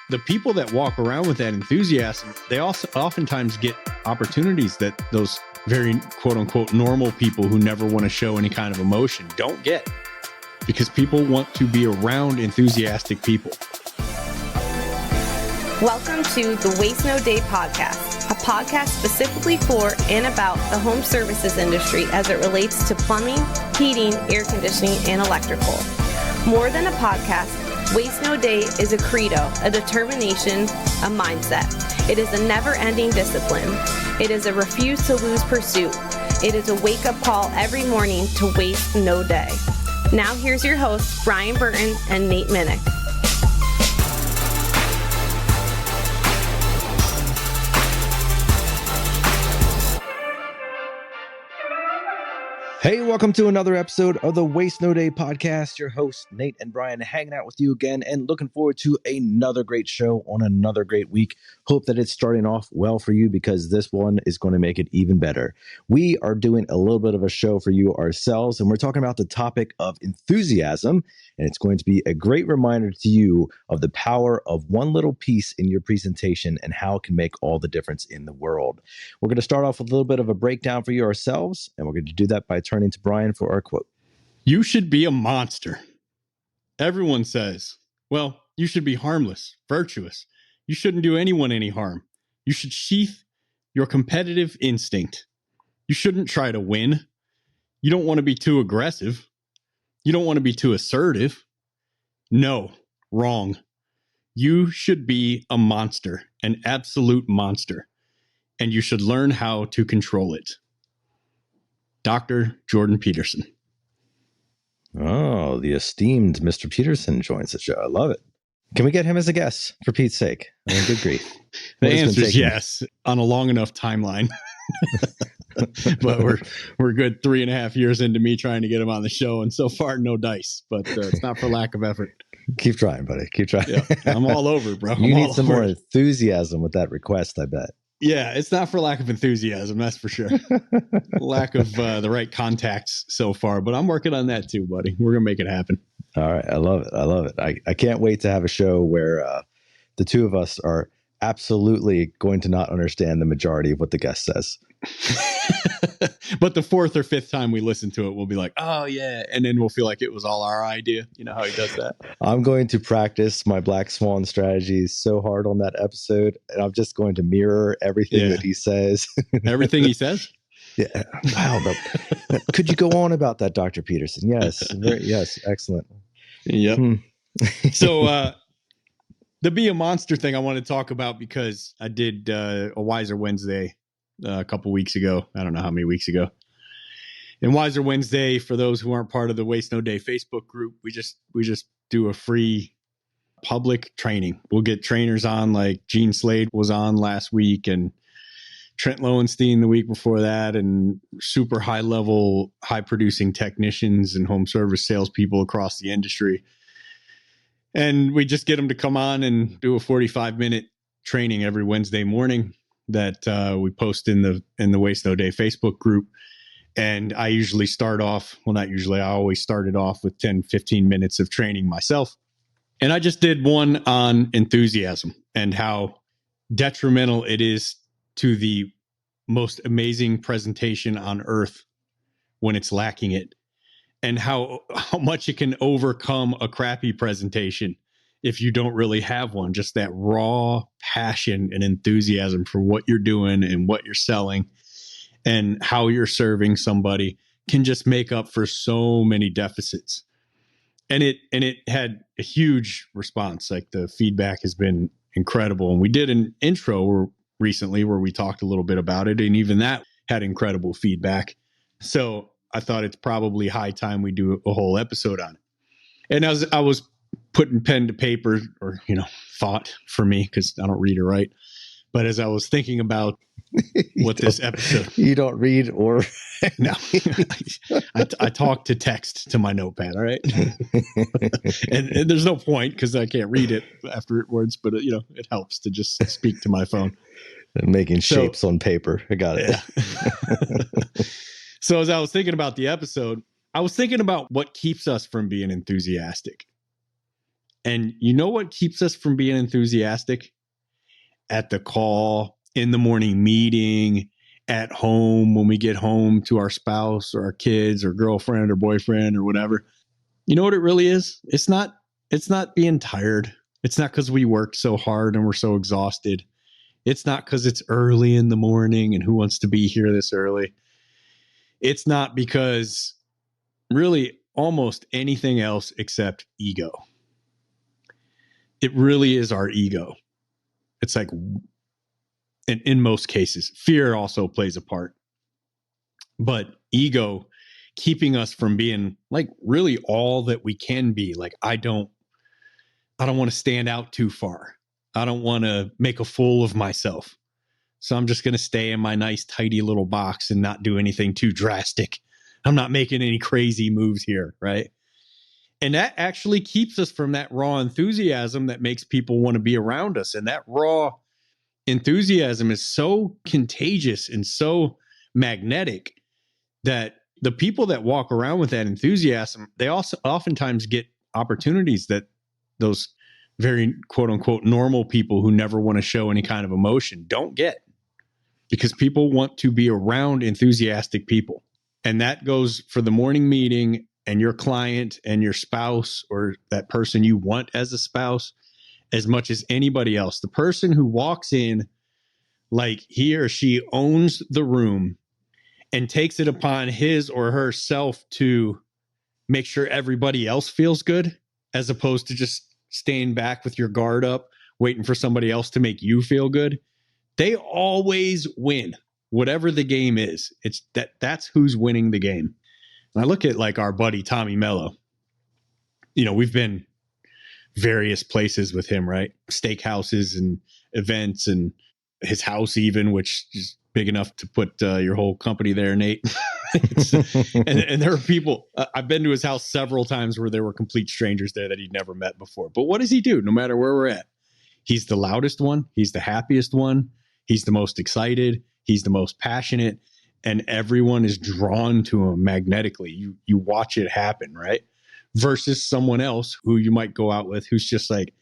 the people that walk around with that enthusiasm, they also oftentimes get opportunities that those very quote unquote normal people who never want to show any kind of emotion don't get, because people want to be around enthusiastic people. Welcome to the Waste No Day podcast, a podcast specifically for and about the home services industry as it relates to plumbing, heating, air conditioning, and electrical. More than a podcast, Waste No Day is a credo, a determination, a mindset. It is a never-ending discipline. It is a refuse to lose pursuit. It is a wake-up call every morning to waste no day. Now here's your hosts, Brian Burton and Nate Minnick. Hey, welcome to another episode of the Waste No Day podcast. Your hosts, Nate and Brian, hanging out with you again and looking forward to another great show on another great week. Hope that it's starting off well for you because this one is going to make it even better. We are doing a little bit of a show for you ourselves, and we're talking about the topic of enthusiasm, and it's going to be a great reminder to you of the power of one little piece in your presentation and how it can make all the difference in the world. We're going to start off with a little bit of a breakdown for you ourselves, and we're going to do that by turning to Brian for our quote. You should be a monster. Everyone says, well, you should be harmless, virtuous. You shouldn't do anyone any harm. You should sheath your competitive instinct. You shouldn't try to win. You don't want to be too aggressive. You don't want to be too assertive. No, wrong. You should be a monster, an absolute monster, and you should learn how to control it. Dr. Jordan Peterson. Oh, the esteemed Mr. Peterson joins the show. I love it. Can we get him as a guest, for Pete's sake? I mean, good grief. The answer is yes, on a long enough timeline. But we're good 3.5 years into me trying to get him on the show, and so far, no dice. But it's not for lack of effort. Keep trying, buddy. Keep trying. Yeah, I'm all over, bro. You need some more enthusiasm with that request, I bet. Yeah, it's not for lack of enthusiasm, that's for sure. Lack of the right contacts so far, but I'm working on that too, buddy. We're going to make it happen. All right. I love it. I love it. I can't wait to have a show where the two of us are absolutely going to not understand the majority of what the guest says. But the fourth or fifth time we listen to it, we'll be like, oh, yeah. And then we'll feel like it was all our idea. You know how he does that? I'm going to practice my Black Swan strategies so hard on that episode. And I'm just going to mirror everything that he says. Everything he says? Yeah. Wow. Could you go on about that, Dr. Peterson? Yes. Yes. Excellent. Yep. So the Be a Monster thing I want to talk about because I did a Wiser Wednesday a couple weeks ago. I don't know how many weeks ago. And Wiser Wednesday, for those who aren't part of the Waste No Day Facebook group, we just do a free public training. We'll get trainers on, like Gene Slade was on last week, and Trent Lowenstein the week before that, and super high level, high producing technicians and home service salespeople across the industry. And we just get them to come on and do a 45-minute training every Wednesday morning that we post in the Waste No Day Facebook group. And I usually start off, well, not usually, I always started off with 10, 15 minutes of training myself. And I just did one on enthusiasm and how detrimental it is to the most amazing presentation on earth when it's lacking it, and how much it can overcome a crappy presentation if you don't really have one. Just that raw passion and enthusiasm for what you're doing and what you're selling and how you're serving somebody can just make up for so many deficits. And it had a huge response. Like, the feedback has been incredible. And we did an intro recently where we talked a little bit about it, and even that had incredible feedback. So I thought it's probably high time we do a whole episode on it. And as I was putting pen to paper, or, thought for me, because I don't read or write, but as I was thinking about what this episode... You don't read or... No. I talk to text to my notepad, all right? and there's no point because I can't read it afterwards, but, it helps to just speak to my phone. And making shapes on paper. I got it. Yeah. So as I was thinking about the episode, I was thinking about what keeps us from being enthusiastic. And you know what keeps us from being enthusiastic? At the call, in the morning meeting, at home, when we get home to our spouse or our kids or girlfriend or boyfriend or whatever. You know what it really is? It's not being tired. It's not because we worked so hard and we're so exhausted. It's not because it's early in the morning and who wants to be here this early. It's not because really almost anything else except ego. It really is our ego. It's like, and in most cases, fear also plays a part. But ego keeping us from being like really all that we can be. Like, I don't want to stand out too far. I don't want to make a fool of myself. So I'm just going to stay in my nice, tidy little box and not do anything too drastic. I'm not making any crazy moves here, right? And that actually keeps us from that raw enthusiasm that makes people want to be around us. And that raw enthusiasm is so contagious and so magnetic that the people that walk around with that enthusiasm, they also oftentimes get opportunities that those very quote unquote normal people who never want to show any kind of emotion don't get, because people want to be around enthusiastic people. And that goes for the morning meeting and your client and your spouse or that person you want as a spouse as much as anybody else. The person who walks in like he or she owns the room and takes it upon his or herself to make sure everybody else feels good, as opposed to just staying back with your guard up, waiting for somebody else to make you feel good. They always win, whatever the game is. It's that's who's winning the game. And I look at like our buddy Tommy Mello. You know, we've been various places with him, right? Steakhouses and events, and his house even, which is big enough to put your whole company there, Nate. and there are people, I've been to his house several times where there were complete strangers there that he'd never met before. But what does he do? No matter where we're at, he's the loudest one. He's the happiest one. He's the most excited. He's the most passionate. And everyone is drawn to him magnetically. You watch it happen, right? Versus someone else who you might go out with who's just like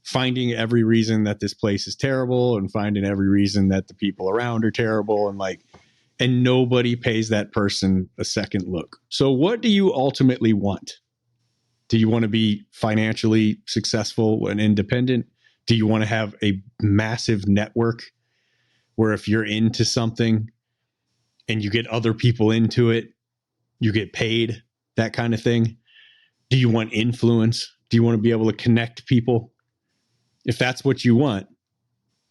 finding every reason that this place is terrible and finding every reason that the people around are terrible, and nobody pays that person a second look. So what do you ultimately want? Do you want to be financially successful and independent? Do you want to have a massive network where if you're into something and you get other people into it, you get paid, that kind of thing? Do you want influence? Do you want to be able to connect people? If that's what you want,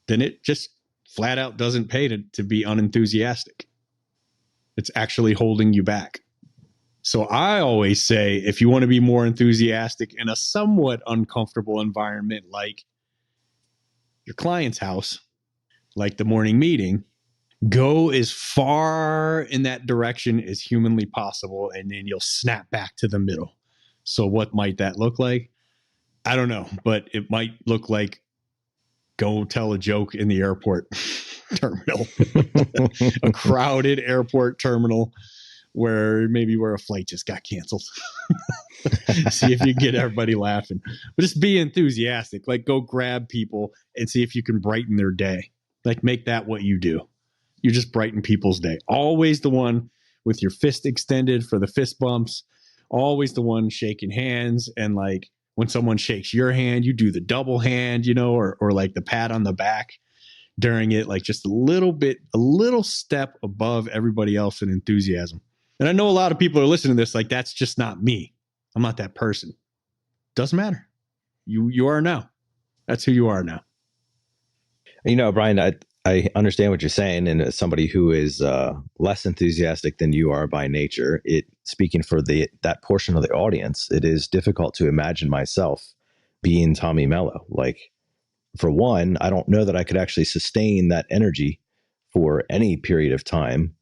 then it just flat out doesn't pay to be unenthusiastic. It's actually holding you back. So I always say, if you want to be more enthusiastic in a somewhat uncomfortable environment, like your client's house, like the morning meeting, go as far in that direction as humanly possible, and then you'll snap back to the middle. So what might that look like? I don't know, but it might look like go tell a joke in the airport terminal, a crowded airport terminal where a flight just got canceled. See if you can get everybody laughing. But just be enthusiastic. Like, go grab people and see if you can brighten their day. Like, make that what you do. You just brighten people's day. Always the one with your fist extended for the fist bumps. Always the one shaking hands, and like when someone shakes your hand, you do the double hand, or like the pat on the back during it, like just a little step above everybody else in enthusiasm. And I know a lot of people are listening to this like, that's just not me. I'm not that person. Doesn't matter. You are now. That's who you are now. Brian, I understand what you're saying. And as somebody who is less enthusiastic than you are by nature, speaking for that portion of the audience, it is difficult to imagine myself being Tommy Mello. Like, for one, I don't know that I could actually sustain that energy for any period of time.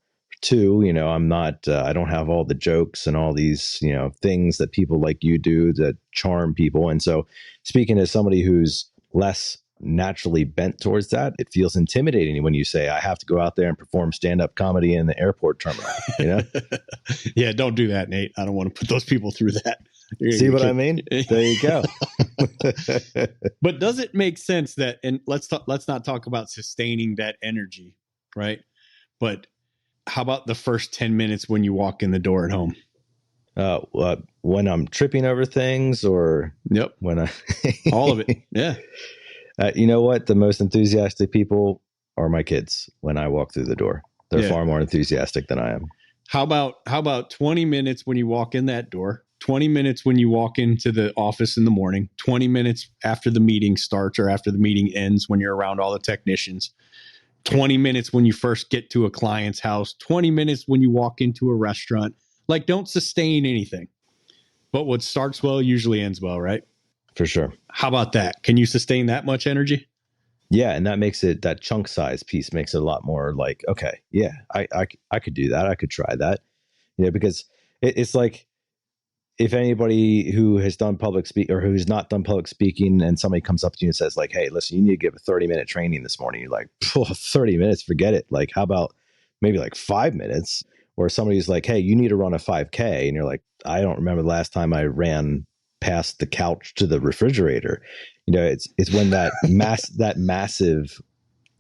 Two, I'm not, I don't have all the jokes and all these, things that people like you do that charm people. And so, speaking as somebody who's less naturally bent towards that, it feels intimidating when you say, I have to go out there and perform stand-up comedy in the airport terminal, Yeah, don't do that, Nate. I don't want to put those people through that. See what I mean? There you go. But does it make sense that, and let's not talk about sustaining that energy, right? But how about the first 10 minutes when you walk in the door at home? When I'm tripping over things, or Yep, when I all of it. Yeah. You know what? The most enthusiastic people are my kids when I walk through the door. They're far more enthusiastic than I am. How about 20 minutes when you walk in that door? 20 minutes when you walk into the office in the morning, 20 minutes after the meeting starts or after the meeting ends when you're around all the technicians, 20 minutes when you first get to a client's house, 20 minutes when you walk into a restaurant. Like, don't sustain anything. But what starts well usually ends well, right? For sure. How about that? Can you sustain that much energy? Yeah, and that makes it, that chunk size piece makes it a lot more like, okay, yeah, I could do that. I could try that. You know, because it's like, if anybody who has done public speak or who's not done public speaking, and somebody comes up to you and says like, hey, listen, you need to give a 30-minute training this morning. You're like, 30 minutes, forget it. Like, how about maybe like 5 minutes? Or somebody's like, hey, you need to run a 5K. And you're like, I don't remember the last time I ran past the couch to the refrigerator. You know, it's when that massive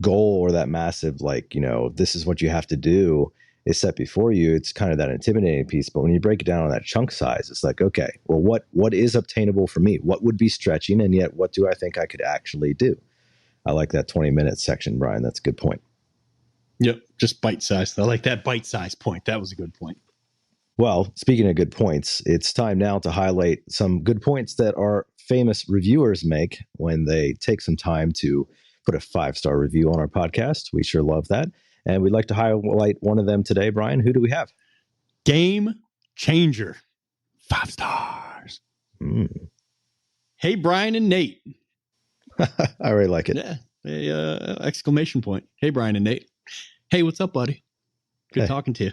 goal, or that massive, like, you know, this is what you have to do, is set before you. It's kind of that intimidating piece. But when you break it down on that chunk size, it's like, okay, well, what is obtainable for me? What would be stretching? And yet, what do I think I could actually do? I like that 20-minute section, Brian. That's a good point. Yep. Just bite size. I like that bite size point. That was a good point. Well, speaking of good points, it's time now to highlight some good points that our famous reviewers make when they take some time to put a 5-star review on our podcast. We sure love that. And we'd like to highlight one of them today. Brian, who do we have? Game Changer. 5 stars. Hey, Brian and Nate. I really like it. Yeah. Exclamation point. Hey, Brian and Nate. Hey, what's up, buddy? Good talking to you.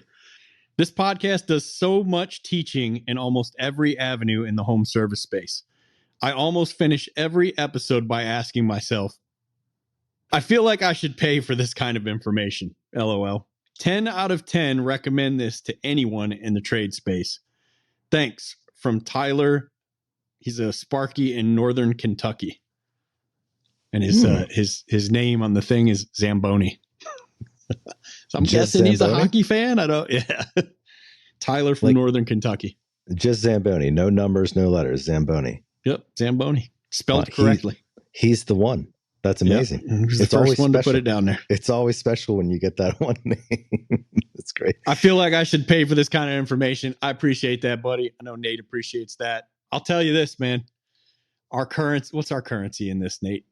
This podcast does so much teaching in almost every avenue in the home service space. I almost finish every episode by asking myself, I feel like I should pay for this kind of information. LOL. 10 out of 10 recommend this to anyone in the trade space. Thanks. From Tyler. He's a Sparky in Northern Kentucky. And his name on the thing is Zamboni. So I'm guessing Zamboni? He's a hockey fan. Yeah. Tyler from Northern Kentucky. Just Zamboni. No numbers, no letters. Zamboni. Yep. Zamboni. Spelled correctly. He's the one. That's amazing. Yep. He's the first one to put it down there. It's always special when you get that one name. That's great. I feel like I should pay for this kind of information. I appreciate that, buddy. I know Nate appreciates that. I'll tell you this, man. What's our currency in this, Nate?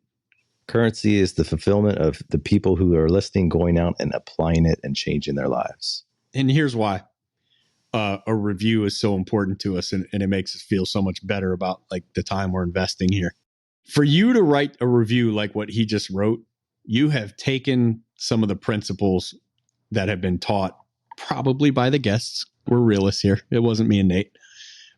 Currency is the fulfillment of the people who are listening, going out and applying it and changing their lives. And here's why. A review is so important to us, and it makes us feel so much better about like the time we're investing here. For you to write a review like what he just wrote, you have taken some of the principles that have been taught probably by the guests. We're realists here. It wasn't me and Nate.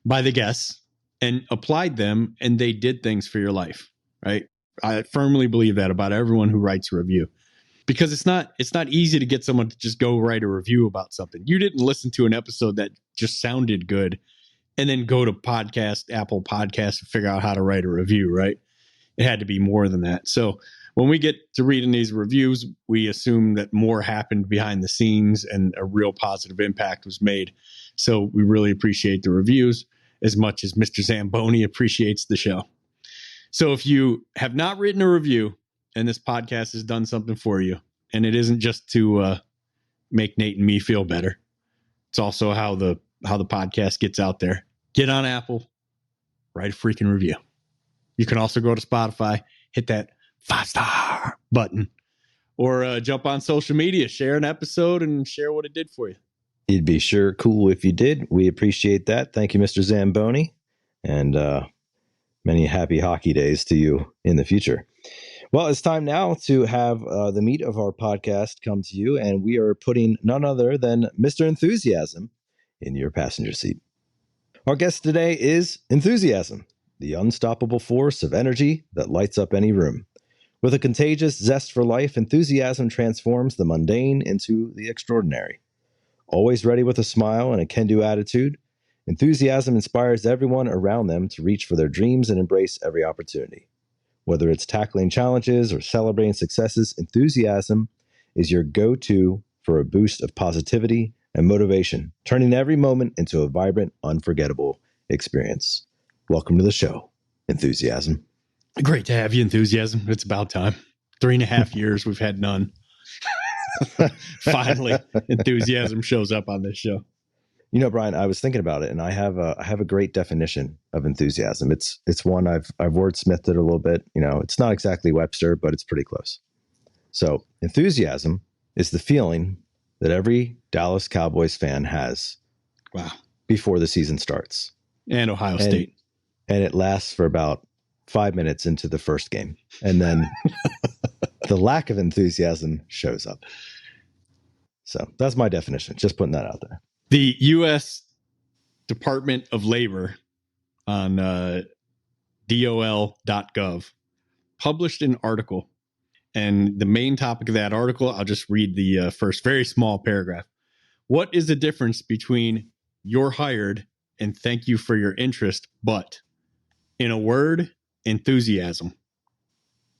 By the guests, and applied them, and they did things for your life, right? I firmly believe that about everyone who writes a review, because it's not easy to get someone to just go write a review about something. You didn't listen to an episode that just sounded good and then go to Apple Podcasts, and figure out how to write a review, right? It had to be more than that. So when we get to reading these reviews, we assume that more happened behind the scenes and a real positive impact was made. So we really appreciate the reviews as much as Mr. Zamboni appreciates the show. So if you have not written a review and this podcast has done something for you, and it isn't just to make Nate and me feel better, it's also how the podcast gets out there. Get on Apple, write a freaking review. You can also go to Spotify, hit that 5-star button, or jump on social media, share an episode, and share what it did for you. It'd be sure cool if you did. We appreciate that. Thank you, Mr. Zamboni. And many happy hockey days to you in the future. Well, it's time now to have the meat of our podcast come to you, and we are putting none other than Mr. Enthusiasm in your passenger seat. Our guest today is Enthusiasm, the unstoppable force of energy that lights up any room. With a contagious zest for life, Enthusiasm transforms the mundane into the extraordinary. Always ready with a smile and a can-do attitude, Enthusiasm inspires everyone around them to reach for their dreams and embrace every opportunity. Whether it's tackling challenges or celebrating successes, enthusiasm is your go-to for a boost of positivity and motivation, turning every moment into a vibrant, unforgettable experience. Welcome to the show, Enthusiasm. Great to have you, Enthusiasm. It's about time. 3.5 years we've had none. Finally, Enthusiasm shows up on this show. You know, Brian, I was thinking about it, and I have a great definition of enthusiasm. It's one I've wordsmithed it a little bit. You know, it's not exactly Webster, but it's pretty close. So, enthusiasm is the feeling that every Dallas Cowboys fan has before the season starts. And Ohio State. And it lasts for about 5 minutes into the first game. And then the lack of enthusiasm shows up. So that's my definition. Just putting that out there. The U.S. Department of Labor on dol.gov published an article. And the main topic of that article, I'll just read the first very small paragraph. What is the difference between "you're hired" and "thank you for your interest, but"? In a word, enthusiasm.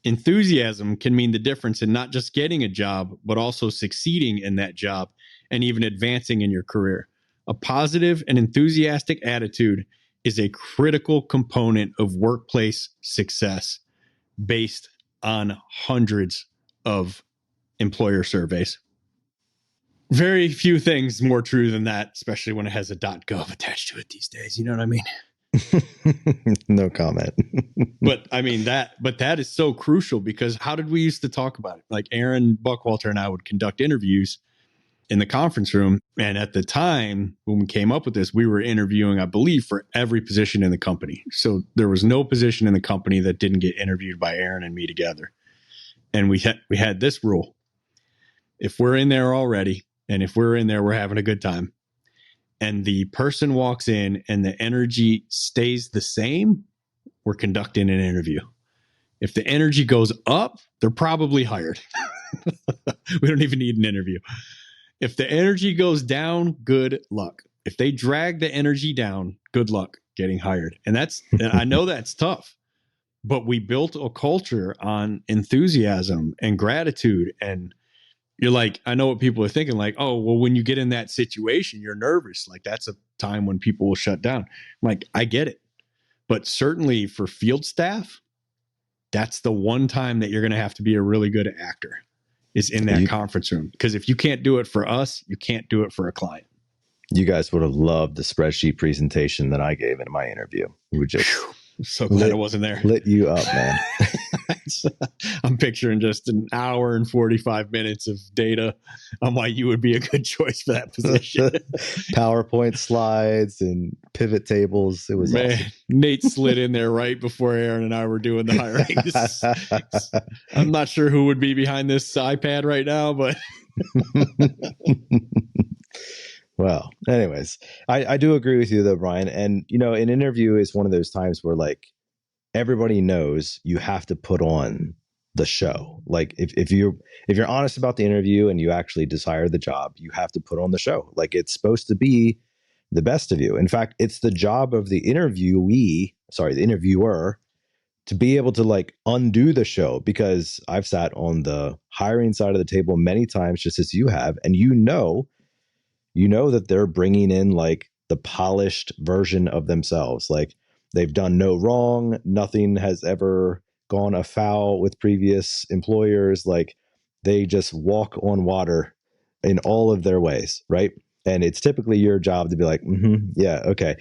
Enthusiasm can mean the difference in not just getting a job, but also succeeding in that job and even advancing in your career. A positive and enthusiastic attitude is a critical component of workplace success based on hundreds of employer surveys. Very few things more true than that, especially when it has a .gov attached to it these days. You know what I mean? No comment. But I mean that is so crucial, because how did we used to talk about it? Like Aaron Buckwalter and I would conduct interviews in the conference room. And at the time when we came up with this, we were interviewing, I believe, for every position in the company. So there was no position in the company that didn't get interviewed by Aaron and me together. And we had this rule. If we're in there already, and if we're in there, we're having a good time, and the person walks in and the energy stays the same, we're conducting an interview. If the energy goes up, they're probably hired. We don't even need an interview. If the energy goes down, good luck. If they drag the energy down, good luck getting hired. And I know that's tough, but we built a culture on enthusiasm and gratitude. And you're like, I know what people are thinking, like, oh, well, when you get in that situation, you're nervous. Like, that's a time when people will shut down. I'm like, I get it. But certainly for field staff, that's the one time that you're going to have to be a really good actor, is in that conference room. Because if you can't do it for us, you can't do it for a client. You guys would have loved the spreadsheet presentation that I gave in my interview. We just I'm so glad I wasn't there. Lit you up, man. I'm picturing just an hour and 45 minutes of data on why you would be a good choice for that position. PowerPoint slides and pivot tables. It was awesome. Nate slid in there right before Aaron and I were doing the hiring. I'm not sure who would be behind this iPad right now, but well, anyways, I do agree with you though, Brian. And you know, an interview is one of those times where like everybody knows you have to put on the show. Like if you're honest about the interview and you actually desire the job, you have to put on the show. Like it's supposed to be the best of you. In fact, it's the job of the interviewer, to be able to like undo the show, because I've sat on the hiring side of the table many times, just as you have, and you know that they're bringing in like the polished version of themselves. Like they've done no wrong. Nothing has ever gone afoul with previous employers. Like they just walk on water in all of their ways, right? And it's typically your job to be like, yeah, okay.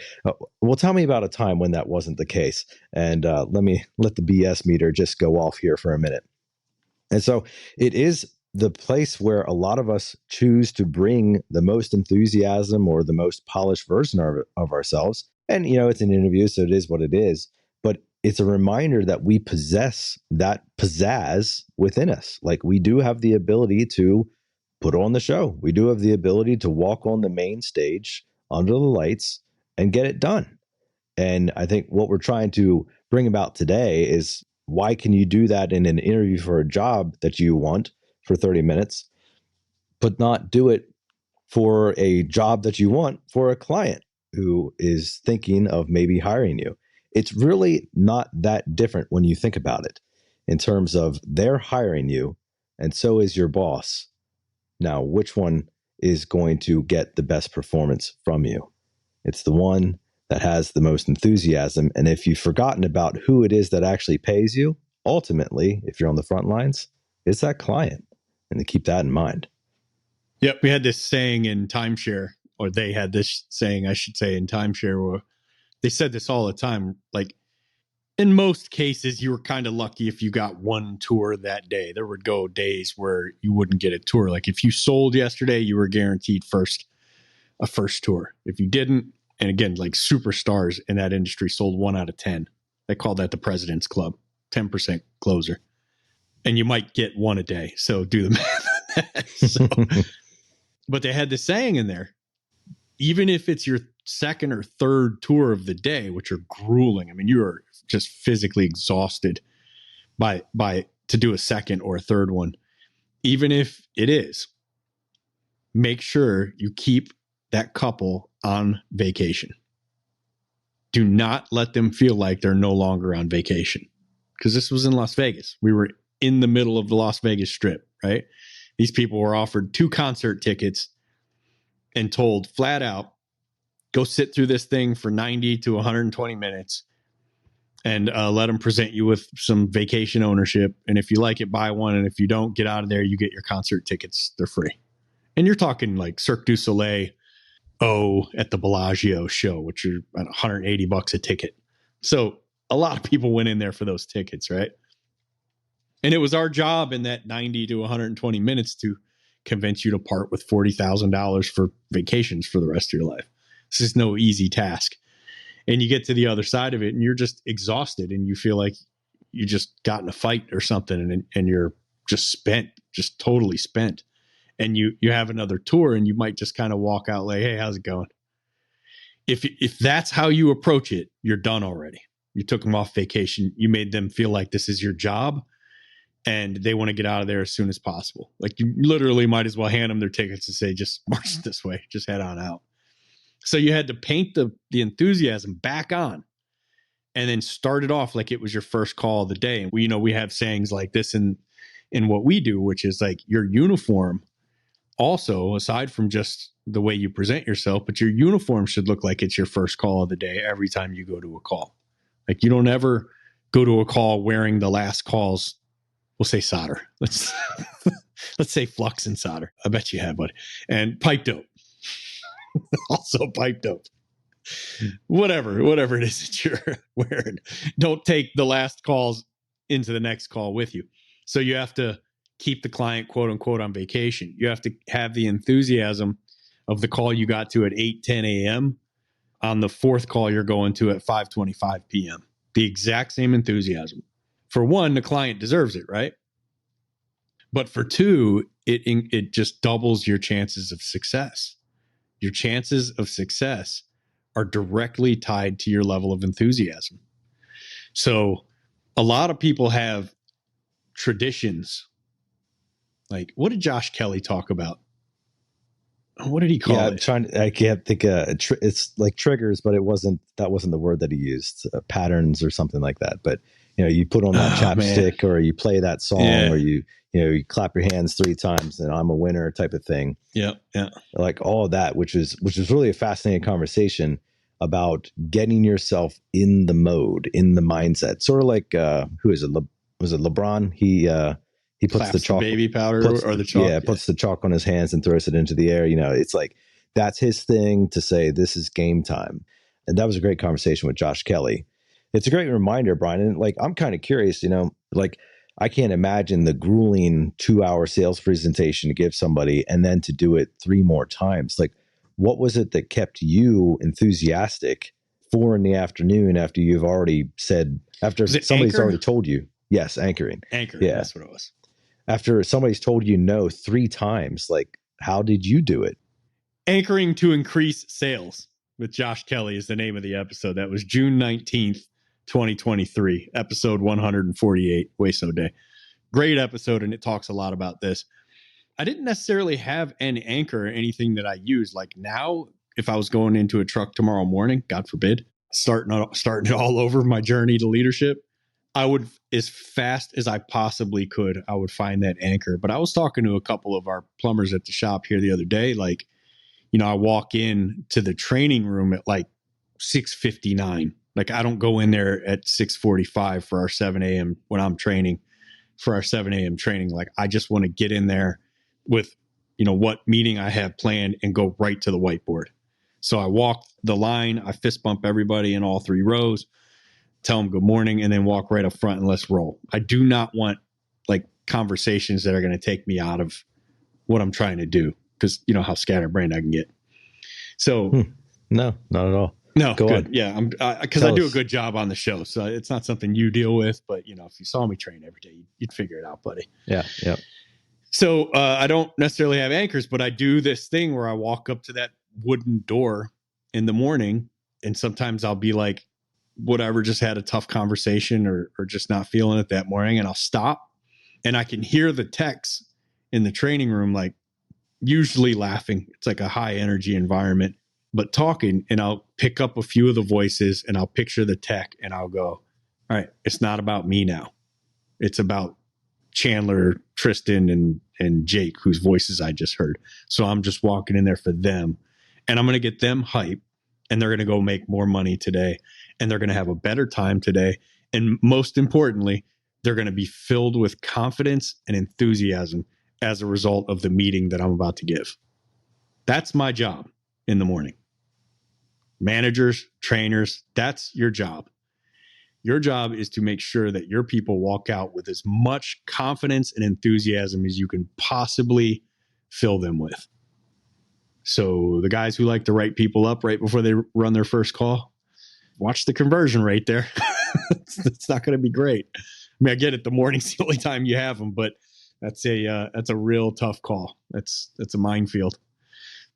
Well, tell me about a time when that wasn't the case. And let the BS meter just go off here for a minute. And so it is the place where a lot of us choose to bring the most enthusiasm or the most polished version of ourselves. And, you know, it's an interview, so it is what it is. But it's a reminder that we possess that pizzazz within us. Like we do have the ability to put on the show. We do have the ability to walk on the main stage under the lights and get it done. And I think what we're trying to bring about today is, why can you do that in an interview for a job that you want for 30 minutes, but not do it for a job that you want for a client? who is thinking of maybe hiring you. It's really not that different when you think about it in terms of they're hiring you and so is your boss. Now, which one is going to get the best performance from you? It's the one that has the most enthusiasm. And if you've forgotten about who it is that actually pays you, ultimately, if you're on the front lines, it's that client. And to keep that in mind. Yep. We had this saying in timeshare, or they had this saying, I should say, in timeshare, where they said this all the time. Like, in most cases, you were kind of lucky if you got one tour that day. There would go days where you wouldn't get a tour. Like if you sold yesterday, you were guaranteed a first tour. If you didn't, and again, like superstars in that industry sold 1 out of 10. They called that the President's Club, 10% closer. And you might get one a day. So do the math on that. So, but they had this saying in there, even if it's your second or third tour of the day, which are grueling. I mean, you are just physically exhausted by to do a second or a third one. Even if it is, make sure you keep that couple on vacation. Do not let them feel like they're no longer on vacation, because this was in Las Vegas. We were in the middle of the Las Vegas Strip, right? These people were offered 2 concert tickets and told flat out, go sit through this thing for 90 to 120 minutes and let them present you with some vacation ownership. And if you like it, buy one. And if you don't, get out of there. You get your concert tickets. They're free. And you're talking like Cirque du Soleil at the Bellagio show, which are $180 a ticket. So a lot of people went in there for those tickets, right? And it was our job in that 90 to 120 minutes to convince you to part with $40,000 for vacations for the rest of your life. This is no easy task. And you get to the other side of it and you're just exhausted and you feel like you just got in a fight or something and you're just spent, just totally spent. And you have another tour and you might just kind of walk out like, hey, how's it going? If that's how you approach it, you're done already. You took them off vacation. You made them feel like this is your job and they want to get out of there as soon as possible. Like you literally might as well hand them their tickets and say, just march this way, just head on out. So you had to paint the enthusiasm back on and then start it off like it was your first call of the day. And we have sayings like this in what we do, which is like your uniform also, aside from just the way you present yourself, but your uniform should look like it's your first call of the day every time you go to a call. Like you don't ever go to a call wearing the last call's, we'll say solder. Let's say flux and solder. I bet you have, buddy. And pipe dope. Also pipe dope. Whatever it is that you're wearing. Don't take the last calls into the next call with you. So you have to keep the client, quote unquote, on vacation. You have to have the enthusiasm of the call you got to at 8:10 a.m. on the fourth call you're going to at 5:25 p.m. The exact same enthusiasm. For one, the client deserves it, right? But for two, it just doubles your chances of success. Your chances of success are directly tied to your level of enthusiasm. So a lot of people have traditions. Like, what did Josh Kelly talk about? What did he call it? I can't think. It's like triggers, but that wasn't the word that he used. Patterns or something like that. But you put on that chapstick, or you play that song, or you clap your hands 3 times, and I'm a winner type of thing. Yeah. Like all of that, which is really a fascinating conversation about getting yourself in the mode, in the mindset. Sort of like who is it? Was it LeBron? He puts the chalk, baby powder or the chalk. Yeah, puts the chalk on his hands and throws it into the air. It's like that's his thing to say this is game time. And that was a great conversation with Josh Kelly. It's a great reminder, Brian. And like I'm kind of curious, like I can't imagine the grueling 2-hour sales presentation to give somebody and then to do it 3 more times. Like, what was it that kept you enthusiastic 4 p.m. after you've already said, after somebody's already told you? Yes, anchoring. Yeah, that's what it was. After somebody's told you no 3 times, like, how did you do it? Anchoring to Increase Sales with Josh Kelly is the name of the episode. That was June 19th, 2023, episode 148, Waste Day. Great episode, and it talks a lot about this. I didn't necessarily have an anchor or anything that I use. Like now, if I was going into a truck tomorrow morning, God forbid, starting it all over my journey to leadership, I would, as fast as I possibly could, I would find that anchor. But I was talking to a couple of our plumbers at the shop here the other day. Like, I walk in to the training room at like 6:59. Like, I don't go in there at 6:45 for our 7 a.m. when I'm training for our 7 a.m. training. Like, I just want to get in there with, what meeting I have planned and go right to the whiteboard. So I walk the line, I fist bump everybody in all 3 rows, tell them good morning, and then walk right up front and let's roll. I do not want like conversations that are going to take me out of what I'm trying to do, because you know how scatterbrained I can get. So no, not at all. No, go good. on. Yeah, because I do a good job on the show, so it's not something you deal with. But if you saw me train every day, you'd figure it out, buddy. Yeah. So I don't necessarily have anchors, but I do this thing where I walk up to that wooden door in the morning, and sometimes I'll be like, whatever, just had a tough conversation or just not feeling it that morning, and I'll stop, and I can hear the techs in the training room, like usually laughing. It's like a high energy environment, but talking, and I'll pick up a few of the voices and I'll picture the tech and I'll go, all right, it's not about me now. It's about Chandler, Tristan, and Jake, whose voices I just heard. So I'm just walking in there for them, and I'm going to get them hype, and they're going to go make more money today, and they're going to have a better time today. And most importantly, they're going to be filled with confidence and enthusiasm as a result of the meeting that I'm about to give. That's my job in the morning. Managers, trainers, that's your job. Your job is to make sure that your people walk out with as much confidence and enthusiasm as you can possibly fill them with. So the guys who like to write people up right before they run their first call, watch the conversion rate there. It's not going to be great. I mean, I get it. The morning's the only time you have them, but that's a real tough call. That's a minefield.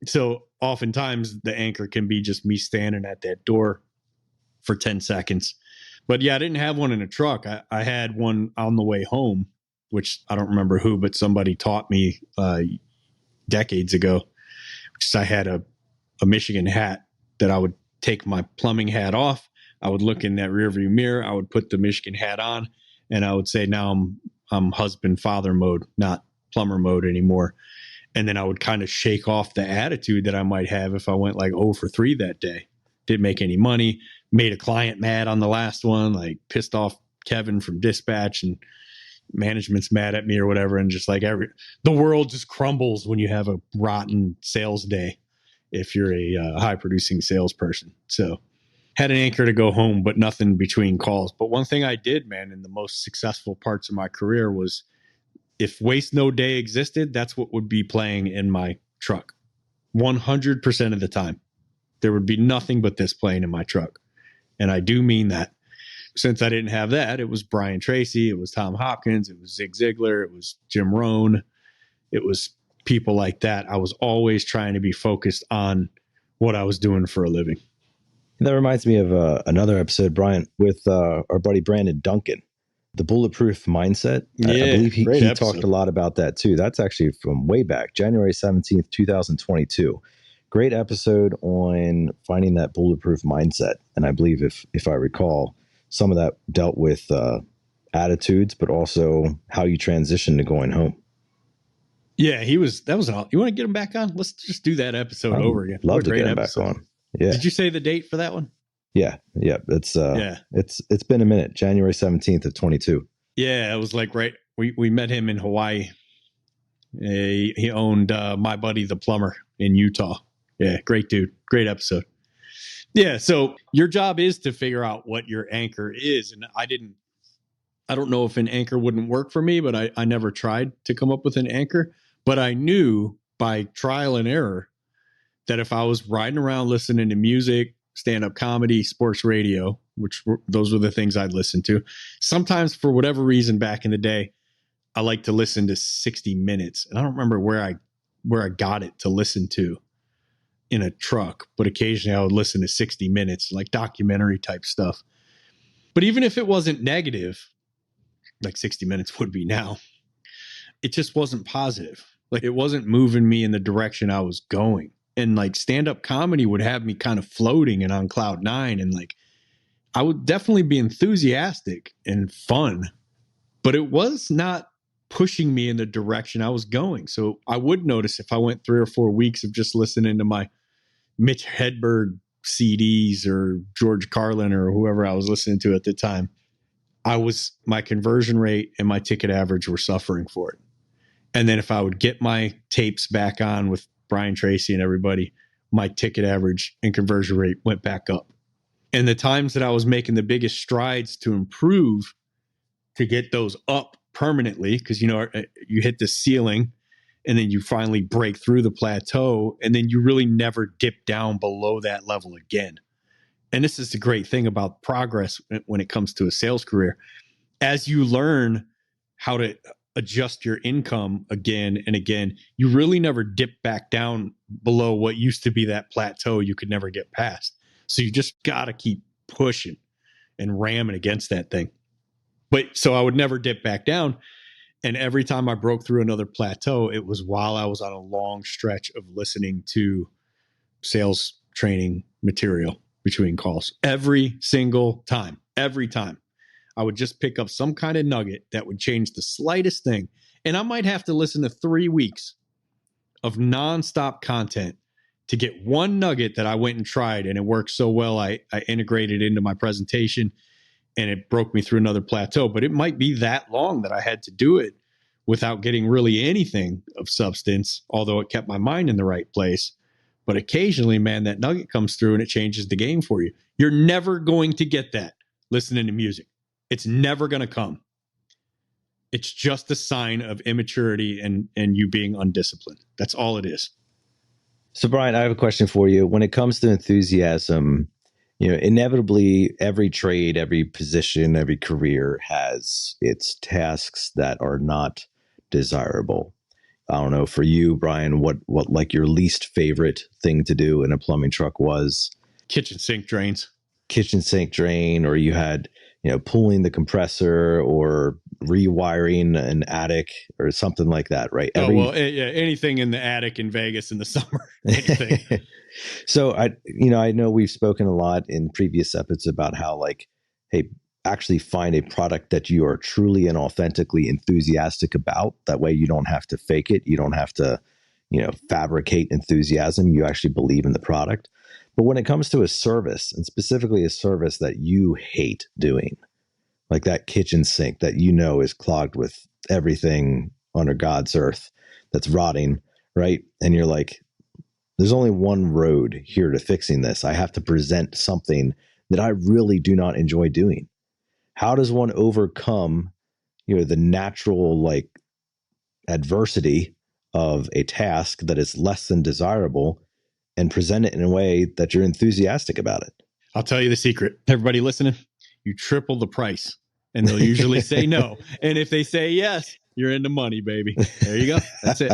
So oftentimes the anchor can be just me standing at that door for 10 seconds. But yeah, I didn't have one in a truck. I had one on the way home, which I don't remember who, but somebody taught me decades ago. Which I had a Michigan hat that I would take my plumbing hat off. I would look in that rearview mirror. I would put the Michigan hat on, and I would say, now I'm husband, father mode, not plumber mode anymore. And then I would kind of shake off the attitude that I might have if I went like 0 for 3 that day. Didn't make any money, made a client mad on the last one, like pissed off Kevin from dispatch, and management's mad at me or whatever. And just like the world just crumbles when you have a rotten sales day if you're a high producing salesperson. So had an anchor to go home, but nothing between calls. But one thing I did, man, in the most successful parts of my career was, if Waste No Day existed, that's what would be playing in my truck 100% of the time. There would be nothing but this playing in my truck. And I do mean that. Since I didn't have that, it was Brian Tracy, it was Tom Hopkins, it was Zig Ziglar, it was Jim Rohn, it was people like that. I was always trying to be focused on what I was doing for a living. That reminds me of another episode, Brian, with our buddy Brandon Duncan, the bulletproof mindset. Yeah, I believe he episode. talked a lot about that too. That's actually from way back, January 17th, 2022. Great episode on finding that bulletproof mindset. And I believe if I recall, some of that dealt with attitudes, but also how you transition to going home. Yeah, that was you want to get him back on? Let's just do that episode over again. Love to get him back on. Yeah. Did you say the date for that one? Yeah. It's been a minute. January 17th of 22. Yeah, it was like we met him in Hawaii. He owned My Buddy the Plumber in Utah. Yeah, great dude. Great episode. Yeah, so your job is to figure out what your anchor is. And I don't know if an anchor wouldn't work for me, but I never tried to come up with an anchor. But I knew by trial and error that if I was riding around listening to music, stand-up comedy, sports radio, those were the things I'd listen to. Sometimes for whatever reason back in the day, I like to listen to 60 Minutes. And I don't remember where I got it to listen to in a truck, but occasionally I would listen to 60 Minutes, like documentary type stuff. But even if it wasn't negative, like 60 Minutes would be now, it just wasn't positive. Like it wasn't moving me in the direction I was going. and like stand-up comedy would have me kind of floating and on cloud nine. And like, I would definitely be enthusiastic and fun, but it was not pushing me in the direction I was going. So I would notice if I went 3 or 4 weeks of just listening to my Mitch Hedberg CDs or George Carlin or whoever I was listening to at the time, my conversion rate and my ticket average were suffering for it. And then if I would get my tapes back on with Brian Tracy and everybody, my ticket average and conversion rate went back up. And the times that I was making the biggest strides to improve, to get those up permanently, because, you know, you hit the ceiling and then you finally break through the plateau, and then you really never dip down below that level again. And this is the great thing about progress when it comes to a sales career. As you learn how to adjust your income again and again, you really never dip back down below what used to be that plateau you could never get past. So you just got to keep pushing and ramming against that thing. But so I would never dip back down. And every time I broke through another plateau, it was while I was on a long stretch of listening to sales training material between calls. Every single time, I would just pick up some kind of nugget that would change the slightest thing. And I might have to listen to 3 weeks of nonstop content to get one nugget that I went and tried, and it worked so well, I integrated it into my presentation, and it broke me through another plateau. But it might be that long that I had to do it without getting really anything of substance, although it kept my mind in the right place. But occasionally, man, that nugget comes through and it changes the game for you. You're never going to get that listening to music. It's never going to come. It's just a sign of immaturity and you being undisciplined. That's all it is. So, Brian, I have a question for you. When it comes to enthusiasm, you know, inevitably every trade, every position, every career has its tasks that are not desirable. I don't know, for you, Brian, what like your least favorite thing to do in a plumbing truck was? Kitchen sink drains. Kitchen sink drain, or you had, you know, pulling the compressor or rewiring an attic or something like that, right? Anything in the attic in Vegas in the summer. Anything. So I know we've spoken a lot in previous episodes about how, like, hey, actually find a product that you are truly and authentically enthusiastic about. That way you don't have to fake it. You don't have to, you know, fabricate enthusiasm. You actually believe in the product. But when it comes to a service, and specifically a service that you hate doing, like that kitchen sink that you know is clogged with everything under God's earth that's rotting, right? And you're like, there's only one road here to fixing this. I have to present something that I really do not enjoy doing. How does one overcome, you know, the natural, like, adversity of a task that is less than desirable and present it in a way that you're enthusiastic about it? I'll tell you the secret. Everybody listening, you triple the price and they'll usually say no. And if they say yes, you're in the money, baby. There you go. That's it.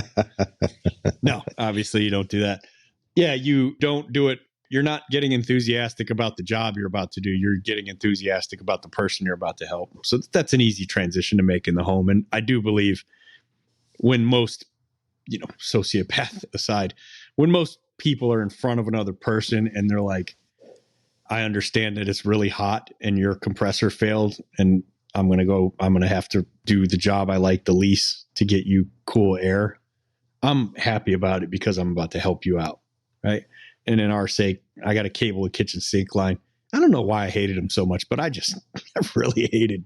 No, obviously you don't do that. Yeah, you don't do it. You're not getting enthusiastic about the job you're about to do. You're getting enthusiastic about the person you're about to help. So that's an easy transition to make in the home. And I do believe when most, you know, sociopath aside, when most people are in front of another person and they're like, I understand that it's really hot and your compressor failed and I'm going to have to do the job I like the least to get you cool air. I'm happy about it because I'm about to help you out. Right. And in our sake, I got to cable a kitchen sink line. I don't know why I hated them so much, but I really hated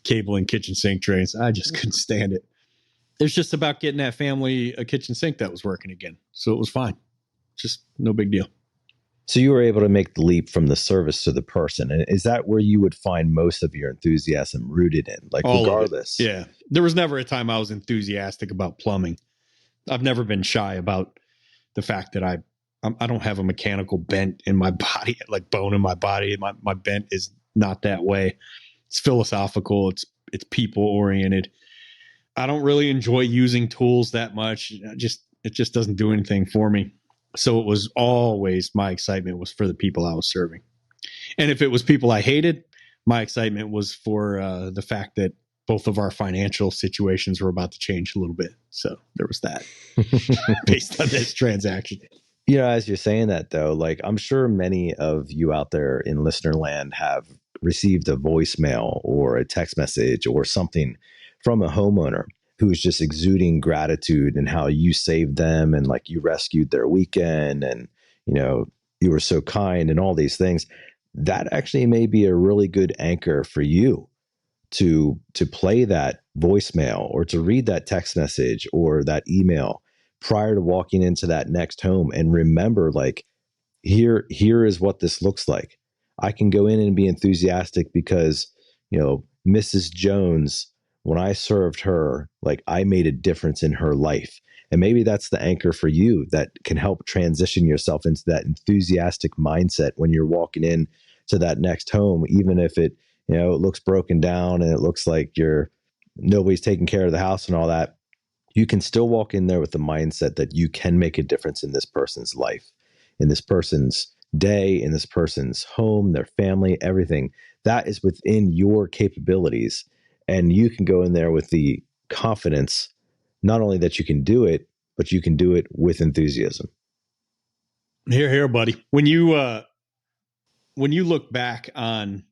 cabling kitchen sink drains. I just couldn't stand it. It's just about getting that family a kitchen sink that was working again. So it was fine. Just no big deal. So you were able to make the leap from the service to the person. And is that where you would find most of your enthusiasm rooted in? Like, all regardless? Yeah. There was never a time I was enthusiastic about plumbing. I've never been shy about the fact that I don't have a mechanical bent in my body, like bone in my body. My bent is not that way. It's philosophical. It's people oriented. I don't really enjoy using tools that much. It just doesn't do anything for me. So it was always, my excitement was for the people I was serving. And if it was people I hated, my excitement was for the fact that both of our financial situations were about to change a little bit. So there was that based on this transaction. As you're saying that though, like I'm sure many of you out there in listener land have received a voicemail or a text message or something from a homeowner who's just exuding gratitude and how you saved them and like you rescued their weekend and, you were so kind and all these things. That actually may be a really good anchor for you to play that voicemail or to read that text message or that email prior to walking into that next home and remember like here is what this looks like. I can go in and be enthusiastic because Mrs. Jones, when I served her, like I made a difference in her life. And maybe that's the anchor for you that can help transition yourself into that enthusiastic mindset when you're walking in to that next home, even if it looks broken down and it looks like nobody's taking care of the house and all that. You can still walk in there with the mindset that you can make a difference in this person's life, in this person's day, in this person's home, their family, everything. That is within your capabilities. And you can go in there with the confidence, not only that you can do it, but you can do it with enthusiasm. Here, buddy. When you look back on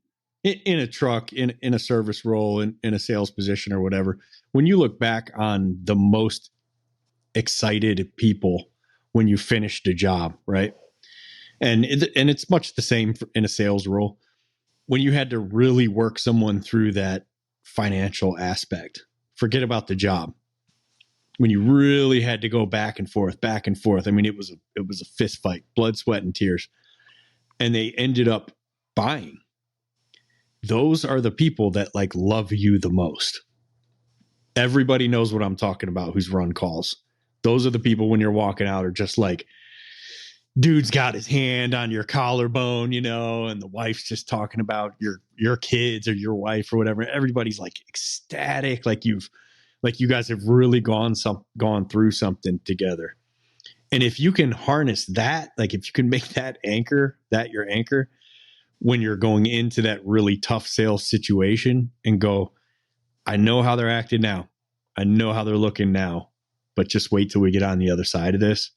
in a truck, in a service role, in a sales position or whatever, when you look back on the most excited people when you finished a job, right? And it's much the same in a sales role. When you had to really work someone through that financial aspect, forget about the job. When you really had to go back and forth. I mean, it was a fist fight, blood, sweat, and tears. And they ended up buying. Those are the people that like love you the most. Everybody knows what I'm talking about who's run calls. Those are the people when you're walking out are just like, dude's got his hand on your collarbone, and the wife's just talking about your kids or your wife or whatever. Everybody's like ecstatic, like you guys have really gone through something together. And if you can harness that, like if you can make that your anchor when you're going into that really tough sales situation and go, I know how they're acting now. I know how they're looking now, but just wait till we get on the other side of this.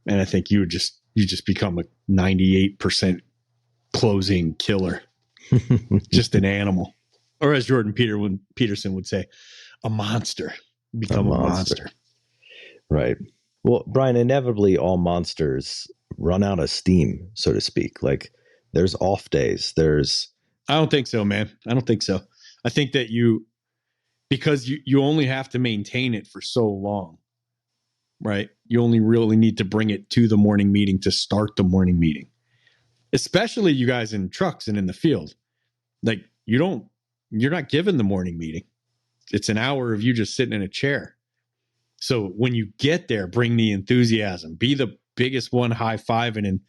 And I think you just become a 98% closing killer, just an animal. Or as Jordan Peterson would say, a monster. Become a monster. Right. Well, Brian, inevitably all monsters run out of steam, so to speak. Like there's off days. I don't think so, man. I don't think so. I think that because you only have to maintain it for so long, right? You only really need to bring it to the morning meeting to start the morning meeting, especially you guys in trucks and in the field. Like you're not given the morning meeting. It's an hour of you just sitting in a chair. So when you get there, bring the enthusiasm, be the biggest one high-fiving and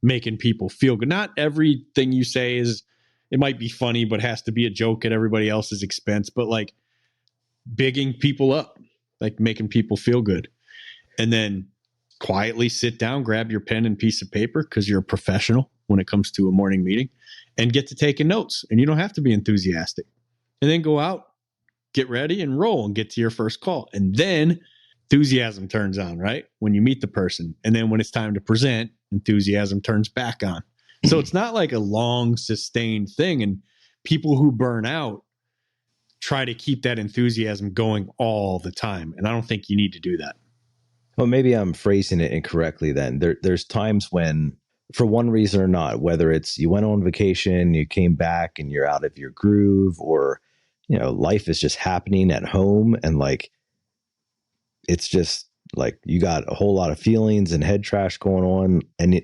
making people feel good. Not everything you say it might be funny, but has to be a joke at everybody else's expense, but like bigging people up, like making people feel good. And then quietly sit down, grab your pen and piece of paper because you're a professional when it comes to a morning meeting and get to taking notes. And you don't have to be enthusiastic. And then go out, get ready and roll and get to your first call. And then enthusiasm turns on, right? When you meet the person. And then when it's time to present, enthusiasm turns back on. So it's not like a long sustained thing. And people who burn out try to keep that enthusiasm going all the time. And I don't think you need to do that. Well, maybe I'm phrasing it incorrectly then. There's times when, for one reason or not, whether it's you went on vacation, you came back and you're out of your groove, or, life is just happening at home and like, it's just like you got a whole lot of feelings and head trash going on. And